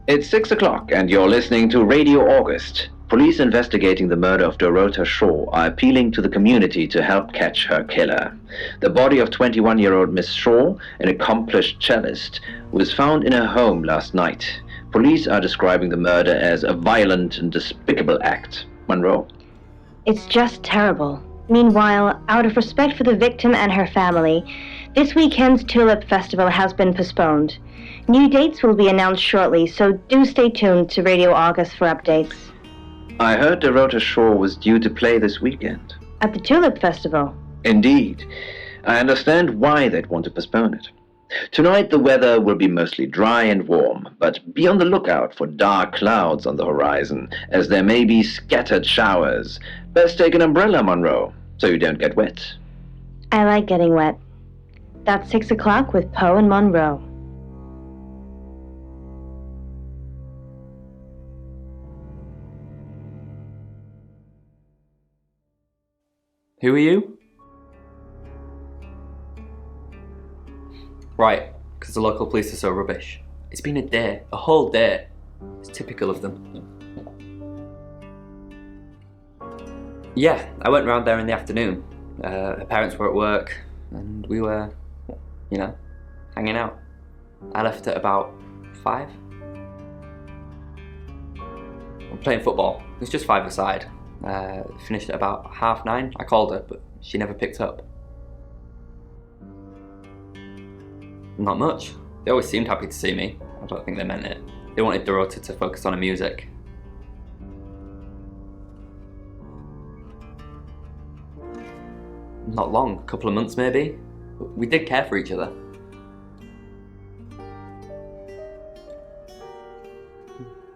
It's 6 o'clock and you're listening to Radio August. Police investigating the murder of Dorota Shaw are appealing to the community to help catch her killer. The body of 21-year-old Miss Shaw, an accomplished cellist, was found in her home last night. Police are describing the murder as a violent and despicable act. Munro. It's just terrible. Meanwhile, out of respect for the victim and her family, this weekend's Tulip Festival has been postponed. New dates will be announced shortly, so do stay tuned to Radio August for updates. I heard Dorota Shaw was due to play this weekend. At the Tulip Festival? Indeed. I understand why they'd want to postpone it. Tonight the weather will be mostly dry and warm, but be on the lookout for dark clouds on the horizon, as there may be scattered showers. Best take an umbrella, Munro, so you don't get wet. I like getting wet. That's 6 o'clock with Poe and Munro. Who are you? Right, because the local police are so rubbish. It's been a day, a whole day. It's typical of them. Yeah, I went round there in the afternoon. Her parents were at work, and we were, hanging out. I left at about 5. I'm playing football. It was just 5-a-side. Finished at about 9:30. I called her, but she never picked up. Not much. They always seemed happy to see me. I don't think they meant it. They wanted Dorota to focus on her music. Not long, a couple of months maybe. But we did care for each other.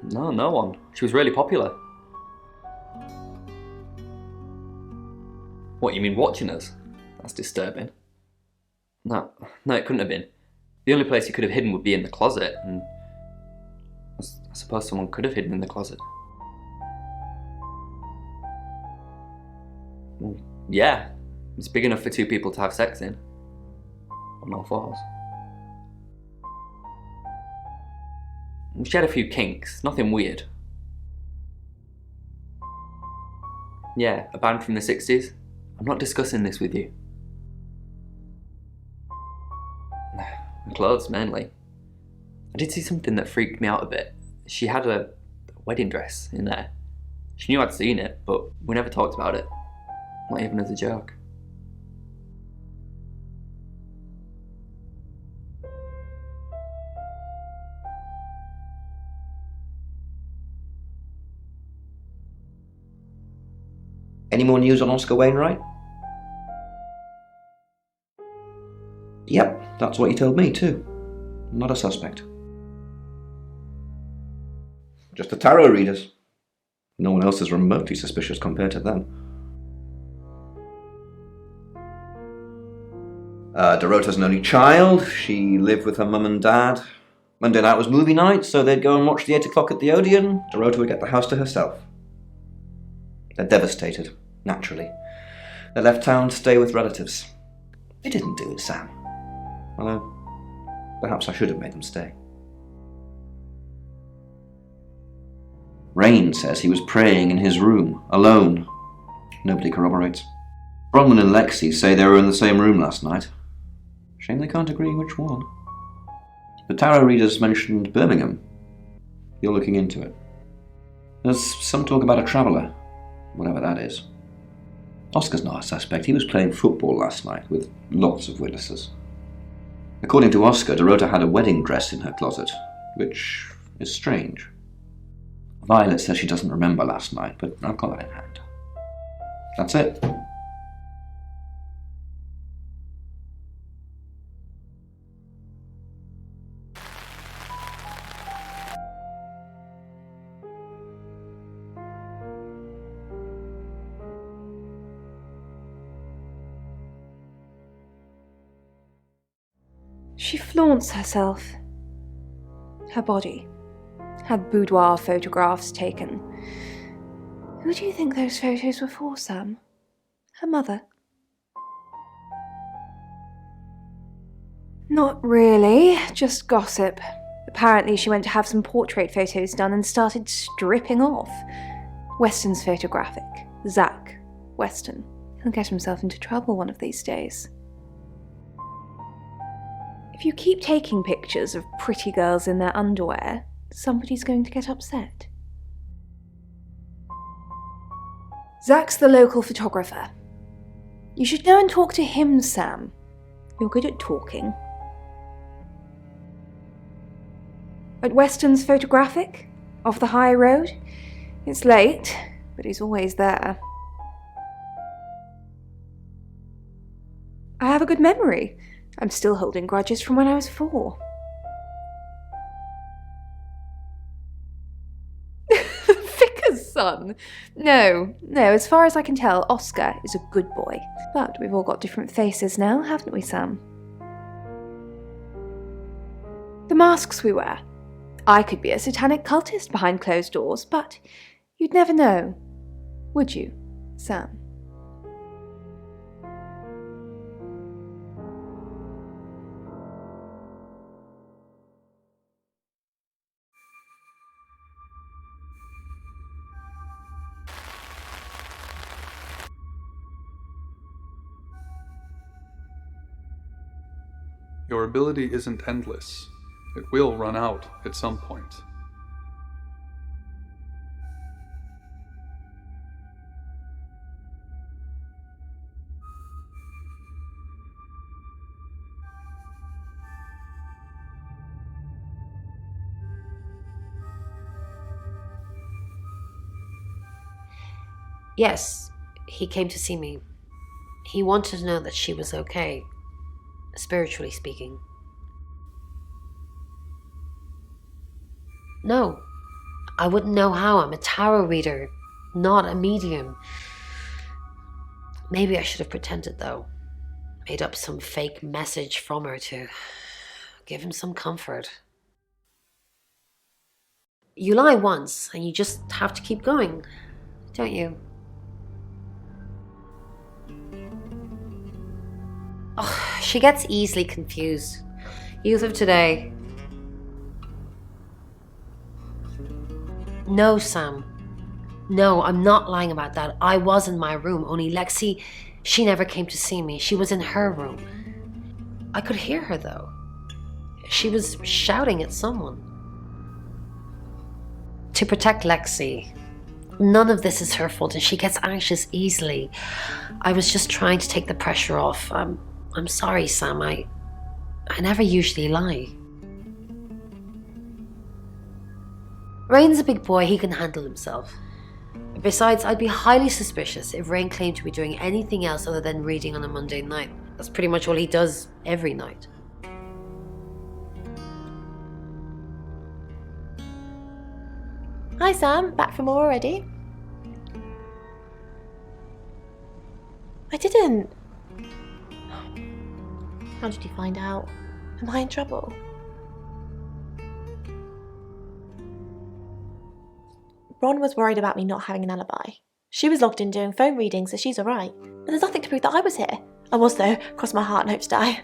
No one. She was really popular. What, you mean watching us? That's disturbing. No, it couldn't have been. The only place you could have hidden would be in the closet, and I suppose someone could have hidden in the closet. Well, yeah, it's big enough for 2 people to have sex in. On all fours. She had a few kinks, nothing weird. Yeah, a band from the 60s. I'm not discussing this with you. Clothes, mainly. I did see something that freaked me out a bit. She had a wedding dress in there. She knew I'd seen it, but we never talked about it. Not even as a joke. Any more news on Oscar Wainwright? Yep, that's what you told me too. Not a suspect. Just the tarot readers. No one else is remotely suspicious compared to them. Dorota's an only child. She lived with her mum and dad. Monday night was movie night, so they'd go and watch the 8 o'clock at the Odeon. Dorota would get the house to herself. They're devastated, naturally. They left town to stay with relatives. They didn't do it, Sam. Although, perhaps I should have made them stay. Rayne says he was praying in his room, alone. Nobody corroborates. Bronwyn and Lexi say they were in the same room last night. Shame they can't agree which one. The tarot readers mentioned Birmingham. You're looking into it. There's some talk about a traveller, whatever that is. Oscar's not a suspect. He was playing football last night with lots of witnesses. According to Oscar, Dorota had a wedding dress in her closet, which is strange. Violet says she doesn't remember last night, but I've got that in hand. That's it. She flaunts herself. Her body. Had boudoir photographs taken. Who do you think those photos were for, Sam? Her mother? Not really, just gossip. Apparently she went to have some portrait photos done and started stripping off. Weston's photographic. Zach Weston. He'll get himself into trouble one of these days. If you keep taking pictures of pretty girls in their underwear, somebody's going to get upset. Zach's the local photographer. You should go and talk to him, Sam. You're good at talking. At Weston's photographic, off the high road. It's late, but he's always there. I have a good memory. I'm still holding grudges from when I was 4. Vicar's son? No, as far as I can tell, Oscar is a good boy. But we've all got different faces now, haven't we, Sam? The masks we wear. I could be a satanic cultist behind closed doors, but you'd never know, would you, Sam? Your ability isn't endless. It will run out at some point. Yes, he came to see me. He wanted to know that she was okay, spiritually speaking. No, I wouldn't know how. I'm a tarot reader, not a medium. Maybe I should have pretended, though. Made up some fake message from her to give him some comfort. You lie once, and you just have to keep going, don't you? Oh, she gets easily confused. Youth of today. No, Sam. No, I'm not lying about that. I was in my room, only Lexi, she never came to see me. She was in her room. I could hear her, though. She was shouting at someone. To protect Lexi. None of this is her fault, and she gets anxious easily. I was just trying to take the pressure off. I'm sorry, Sam. I never usually lie. Rayne's a big boy. He can handle himself. Besides, I'd be highly suspicious if Rayne claimed to be doing anything else other than reading on a Monday night. That's pretty much all he does every night. Hi Sam, back from more already? I didn't. How did you find out? Am I in trouble? Bron was worried about me not having an alibi. She was logged in doing phone readings, so she's alright. But there's nothing to prove that I was here. I was though, cross my heart and hope to die.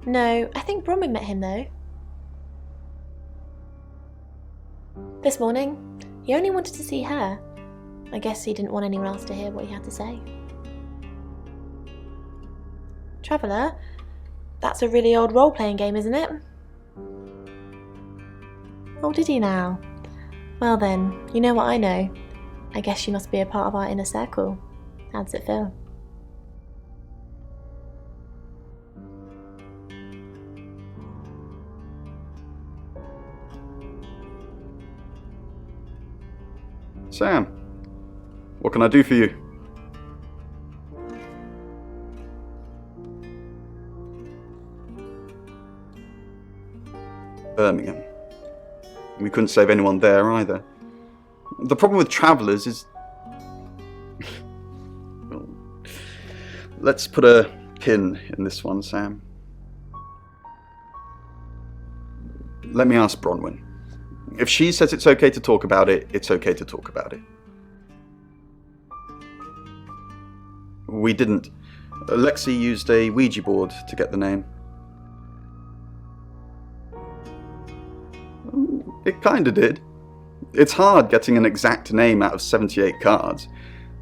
No, I think Bronwyn met him though. This morning, he only wanted to see her. I guess he didn't want anyone else to hear what he had to say. Traveller? That's a really old role-playing game, isn't it? Oh, did he now? Well then, you know what I know. I guess you must be a part of our inner circle. How does it feel? Sam, what can I do for you? Birmingham. We couldn't save anyone there either. The problem with travellers is... Well, let's put a pin in this one, Sam. Let me ask Bronwyn. If she says it's okay to talk about it, it's okay to talk about it. We didn't. Lexi used a Ouija board to get the name. It kinda did. It's hard getting an exact name out of 78 cards,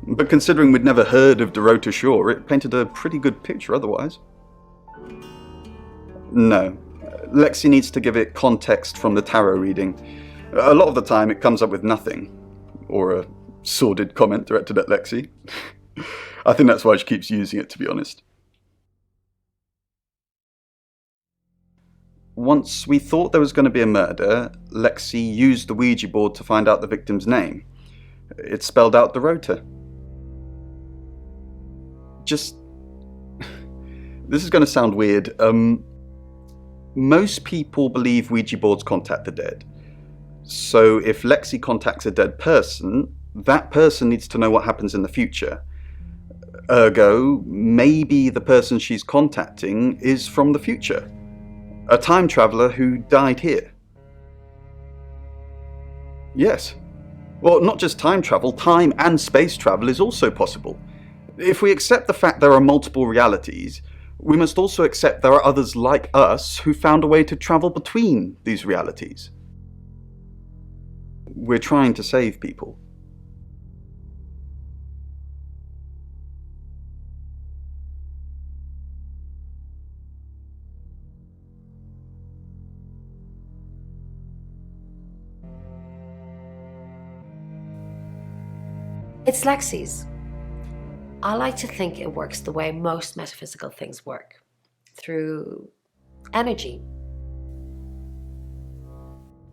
but considering we'd never heard of Dorota Shaw, it painted a pretty good picture otherwise. No. Lexi needs to give it context from the tarot reading. A lot of the time it comes up with nothing. Or a sordid comment directed at Lexi. I think that's why she keeps using it, to be honest. Once we thought there was going to be a murder, Lexi used the Ouija board to find out the victim's name. It spelled out Dorota. Just... This is going to sound weird. Most people believe Ouija boards contact the dead. So if Lexi contacts a dead person, that person needs to know what happens in the future. Ergo, maybe the person she's contacting is from the future. A time traveller who died here. Yes. Well, not just time travel, time and space travel is also possible. If we accept the fact there are multiple realities, we must also accept there are others like us who found a way to travel between these realities. We're trying to save people. It's Lexi's. I like to think it works the way most metaphysical things work, through energy.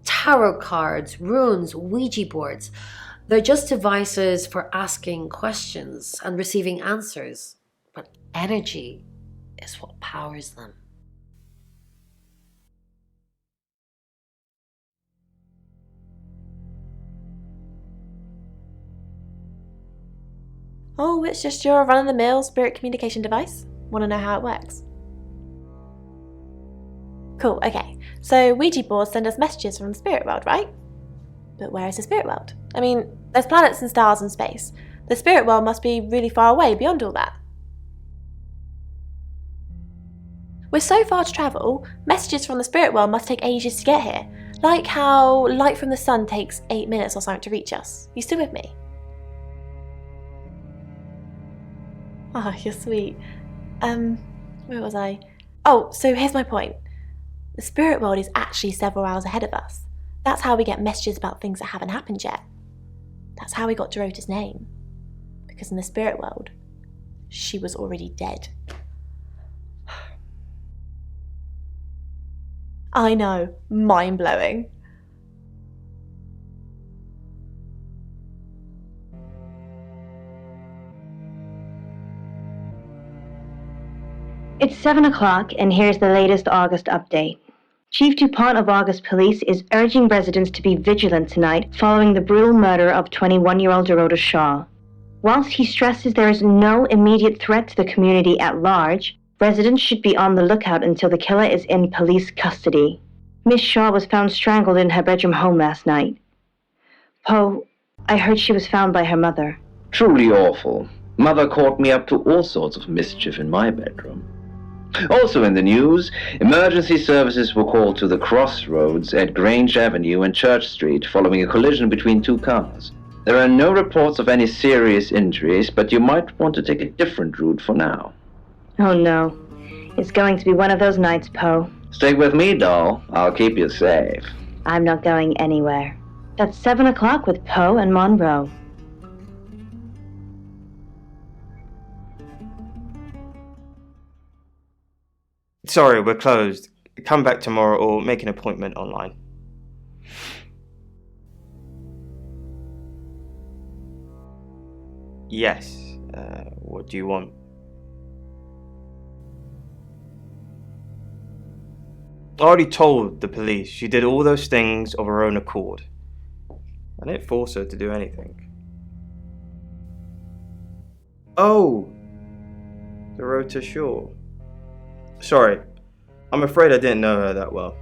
Tarot cards, runes, Ouija boards, they're just devices for asking questions and receiving answers, but energy is what powers them. Oh, it's just your run-of-the-mill spirit communication device? Want to know how it works? Cool, okay. So Ouija boards send us messages from the spirit world, right? But where is the spirit world? I mean, there's planets and stars in space. The spirit world must be really far away beyond all that. We're so far to travel, messages from the spirit world must take ages to get here. Like how light from the sun takes 8 minutes or something to reach us. You still with me? Oh, you're sweet. Where was I? Oh, so here's my point. The spirit world is actually several hours ahead of us. That's how we get messages about things that haven't happened yet. That's how we got Dorota's name. Because in the spirit world, she was already dead. I know, mind-blowing. It's 7 o'clock, and here's the latest August update. Chief Dupont of August Police is urging residents to be vigilant tonight following the brutal murder of 21-year-old Dorota Shaw. Whilst he stresses there is no immediate threat to the community at large, residents should be on the lookout until the killer is in police custody. Miss Shaw was found strangled in her bedroom home last night. Poe, I heard she was found by her mother. Truly awful. Mother caught me up to all sorts of mischief in my bedroom. Also in the news, emergency services were called to the crossroads at Grange Avenue and Church Street following a collision between two cars. There are no reports of any serious injuries, but you might want to take a different route for now. Oh no. It's going to be one of those nights, Poe. Stick with me, doll. I'll keep you safe. I'm not going anywhere. That's 7 o'clock with Poe and Munro. Sorry, we're closed. Come back tomorrow or make an appointment online. Yes. What do you want? I already told the police she did all those things of her own accord. I didn't force her to do anything. Oh! Dorota Shaw. Sorry, I'm afraid I didn't know her that well.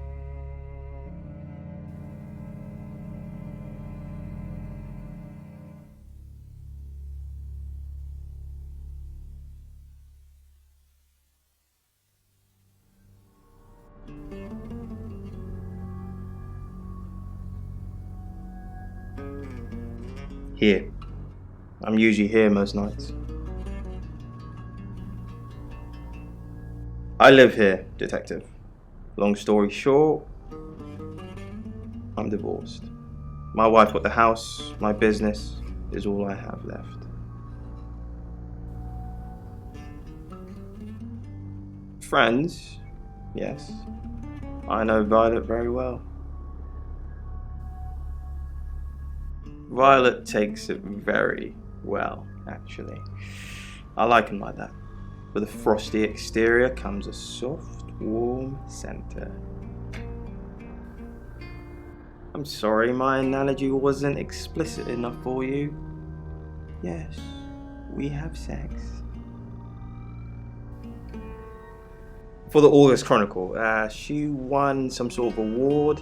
Here. I'm usually here most nights. I live here, Detective. Long story short, I'm divorced. My wife got the house, my business is all I have left. Friends, yes. I know Violet very well. Violet takes it very well, actually. I like him like that. With a frosty exterior comes a soft, warm center. I'm sorry my analogy wasn't explicit enough for you. Yes, we have sex. For the August Chronicle, she won some sort of award.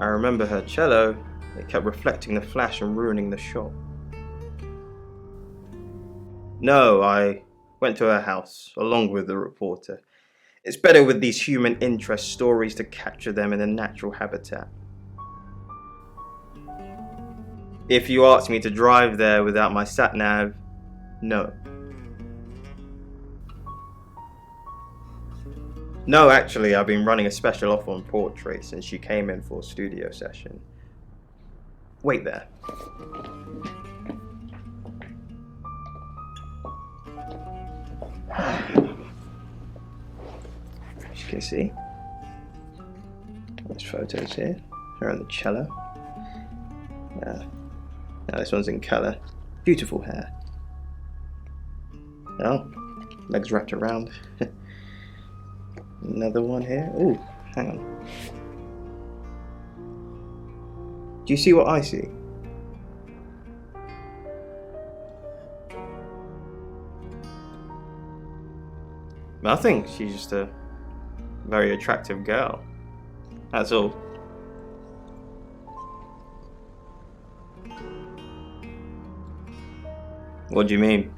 I remember her cello. It kept reflecting the flash and ruining the shot. No, I went to her house, along with the reporter. It's better with these human interest stories to capture them in a natural habitat. If you asked me to drive there without my sat-nav, no. No, actually, I've been running a special offer on portraits since she came in for a studio session. Wait there. As you can see, there's photos here. Her on the cello. Now this one's in colour. Beautiful hair. Oh, legs wrapped around. Another one here. Ooh, hang on. Do you see what I see? Nothing. She's just a very attractive girl. That's all. What do you mean?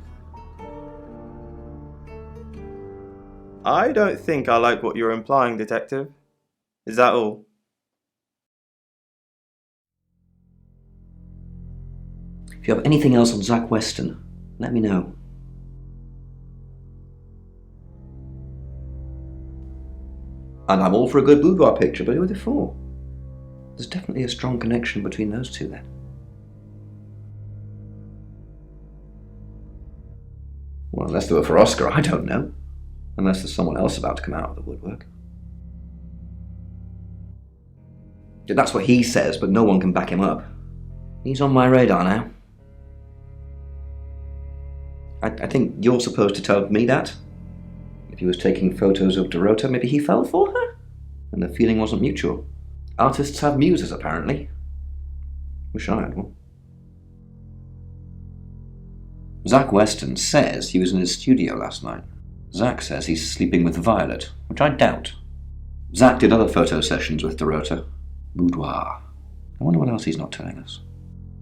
I don't think I like what you're implying, Detective. Is that all? If you have anything else on Zach Weston, let me know. And I'm all for a good boudoir picture, but who are they for? There's definitely a strong connection between those two then. Well, unless they were for Oscar, I don't know. Unless there's someone else about to come out of the woodwork. That's what he says, but no one can back him up. He's on my radar now. I think you're supposed to tell me that. If he was taking photos of Dorota, maybe he fell for her? And the feeling wasn't mutual. Artists have muses, apparently. Wish I had one. Zach Weston says he was in his studio last night. Zach says he's sleeping with Violet, which I doubt. Zach did other photo sessions with Dorota. Boudoir. I wonder what else he's not telling us.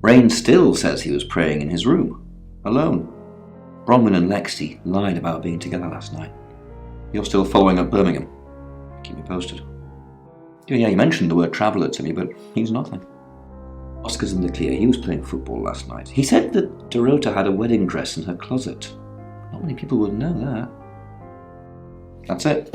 Rayne still says he was praying in his room, alone. Bronwyn and Lexi lied about being together last night. You're still following up Birmingham. Keep me posted. Yeah, you mentioned the word traveller to me, but he's nothing. Oscar's in the clear. He was playing football last night. He said that Dorota had a wedding dress in her closet. Not many people would know that. That's it.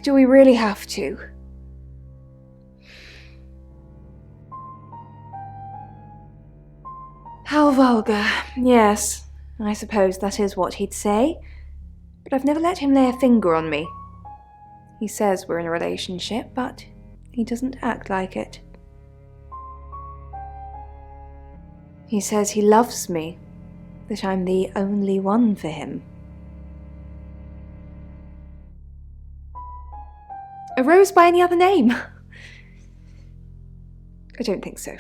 Do we really have to? How vulgar. Yes, I suppose that is what he'd say. But I've never let him lay a finger on me. He says we're in a relationship, but he doesn't act like it. He says he loves me, that I'm the only one for him. A rose by any other name? I don't think so.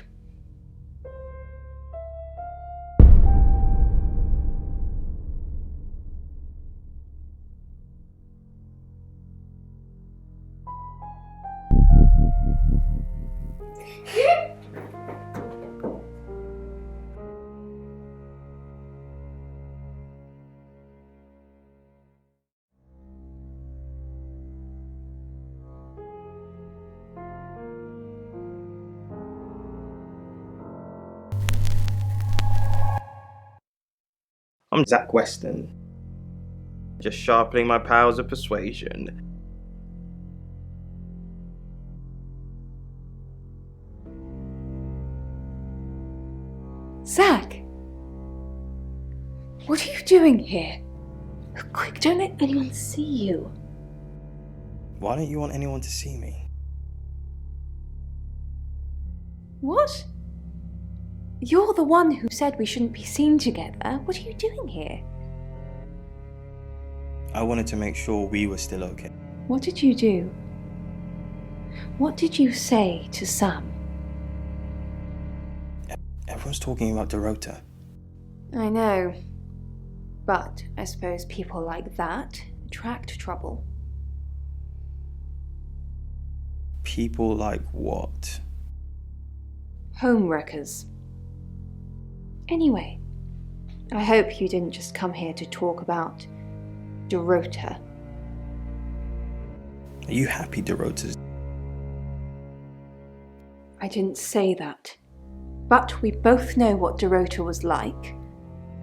I'm Zach Weston, just sharpening my powers of persuasion. Zach! What are you doing here? Quick, don't let anyone see you. Why don't you want anyone to see me? What? You're the one who said we shouldn't be seen together. What are you doing here? I wanted to make sure we were still okay. What did you do? What did you say to Sam? Everyone's talking about Dorota. I know. But I suppose people like that attract trouble. People like what? Homewreckers. Anyway, I hope you didn't just come here to talk about Dorota. Are you happy Dorota's? I didn't say that. But we both know what Dorota was like.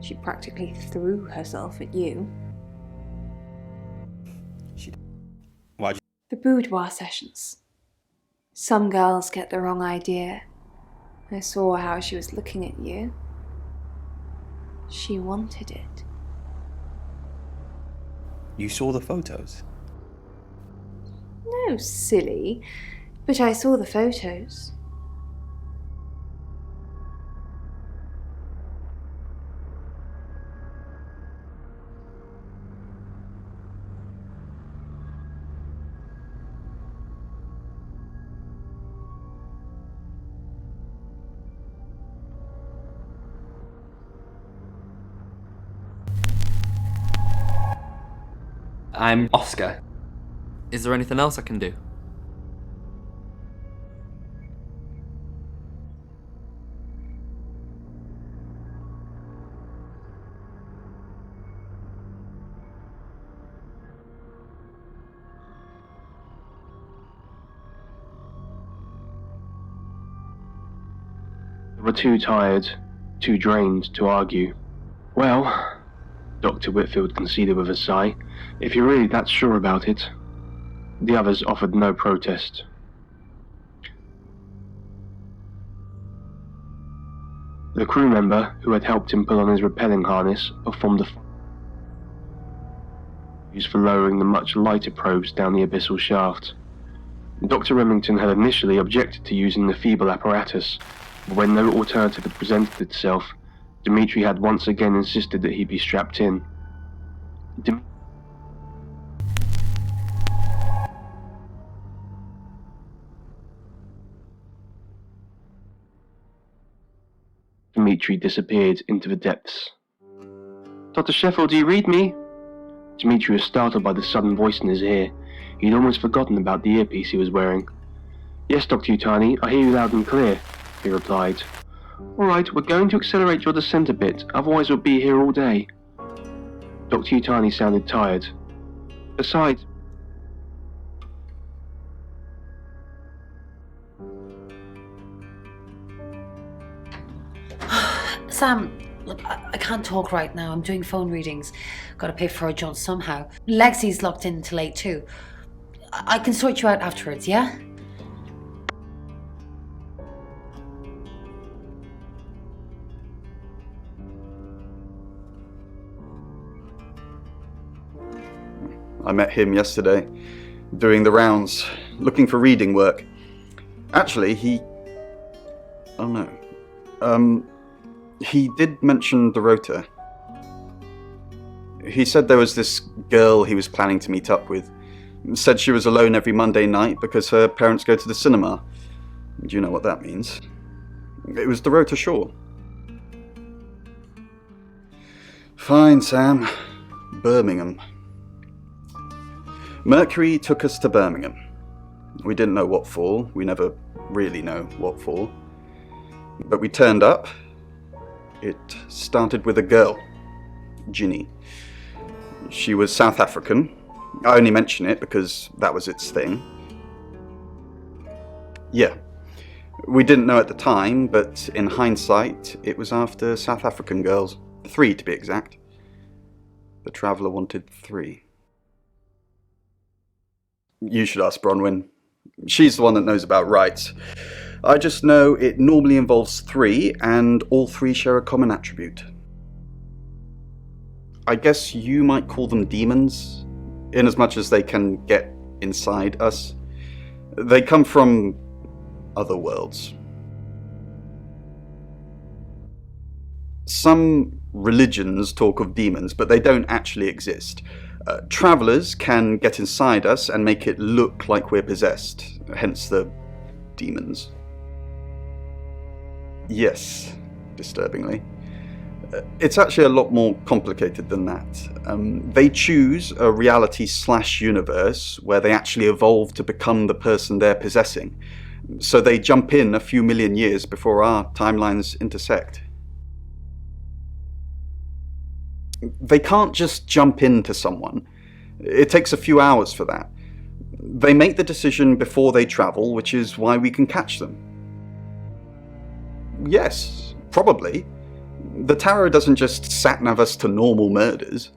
She practically threw herself at you. Why'd you... The boudoir sessions. Some girls get the wrong idea. I saw how she was looking at you. She wanted it. You saw the photos? No, silly. But I saw the photos. I'm Oscar. Is there anything else I can do? They were too tired, too drained to argue. Well, Dr. Whitfield conceded with a sigh, if you're really that sure about it. The others offered no protest. The crew member who had helped him pull on his rappelling harness performed a used for lowering the much lighter probes down the abyssal shaft. Dr. Remington had initially objected to using the feeble apparatus, but when no alternative had presented itself, Dimitri had once again insisted that he be strapped in. Dimitri disappeared into the depths. Dr. Sheffield, do you read me? Dimitri was startled by the sudden voice in his ear. He'd almost forgotten about the earpiece he was wearing. Yes, Dr. Utani, I hear you loud and clear, he replied. All right, we're going to accelerate your descent a bit, otherwise we'll be here all day. Dr. Utani sounded tired. Besides... Sam, look, I can't talk right now. I'm doing phone readings. Gotta pay for a John somehow. Lexi's locked in till 8 too. I can sort you out afterwards, yeah? I met him yesterday, doing the rounds, looking for reading work. Actually, he did mention Dorota. He said there was this girl he was planning to meet up with. Said she was alone every Monday night because her parents go to the cinema. Do you know what that means? It was Dorota Shaw. Fine, Sam. Birmingham. Mercury took us to Birmingham. We didn't know what for. We never really know what for. But we turned up. It started with a girl, Ginny. She was South African. I only mention it because that was its thing. Yeah. We didn't know at the time, but in hindsight, it was after South African girls. 3 to be exact. The Traveller wanted 3. You should ask Bronwyn. She's the one that knows about Rite. I just know it normally involves 3, and all 3 share a common attribute. I guess you might call them demons, in as much as they can get inside us. They come from other worlds. Some religions talk of demons, but they don't actually exist. Travellers can get inside us and make it look like we're possessed, hence the demons. Yes, disturbingly. It's actually a lot more complicated than that. They choose a reality/universe where they actually evolve to become the person they're possessing. So they jump in a few million years before our timelines intersect. They can't just jump into someone. It takes a few hours for that. They make the decision before they travel, which is why we can catch them. Yes, probably. The tarot doesn't just sat-nav us to normal murders.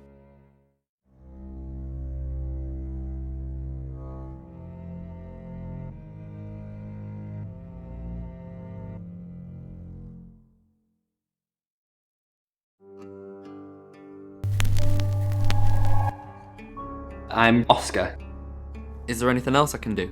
I'm Oscar. Is there anything else I can do?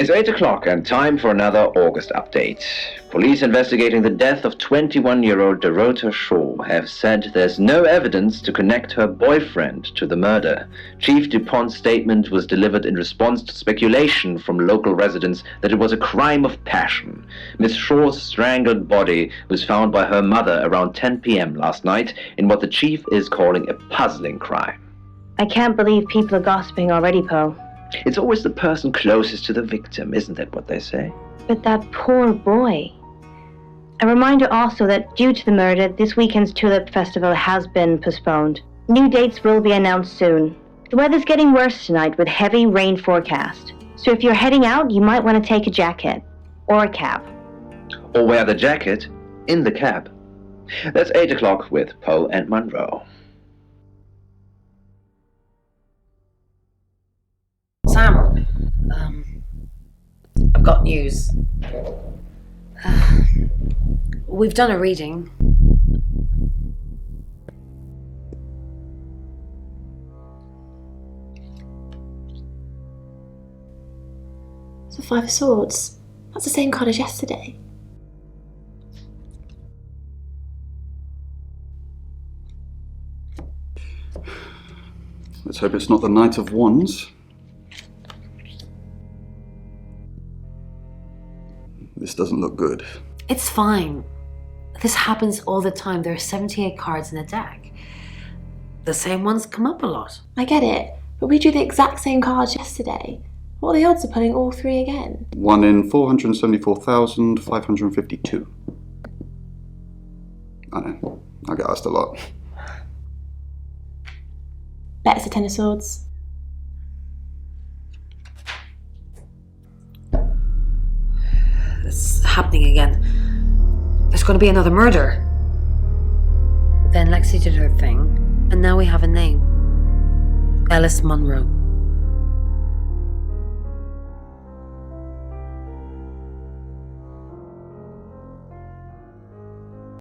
It's 8 o'clock and time for another August update. Police investigating the death of 21-year-old Dorota Shaw have said there's no evidence to connect her boyfriend to the murder. Chief Dupont's statement was delivered in response to speculation from local residents that it was a crime of passion. Miss Shaw's strangled body was found by her mother around 10 p.m. last night in what the chief is calling a puzzling crime. I can't believe people are gossiping already, Poe. It's always the person closest to the victim, isn't that what they say? But that poor boy. A reminder also that due to the murder, this weekend's Tulip Festival has been postponed. New dates will be announced soon. The weather's getting worse tonight with heavy rain forecast. So if you're heading out, you might want to take a jacket. Or a cab. Or wear the jacket in the cab. That's 8 o'clock with Poe and Munro. Sam, I've got news. We've done a reading. So 5 of Swords. That's the same card as yesterday. Let's hope it's not the Knight of Wands. This doesn't look good. It's fine. This happens all the time. There are 78 cards in a deck. The same ones come up a lot. I get it, but we drew the exact same cards yesterday. What are the odds of pulling all 3 again? 1 in 474,552. I know, I get asked a lot. Bet it's a 10 of Swords. It's happening again. There's going to be another murder. Then Lexi did her thing, and now we have a name. Ellis Munro.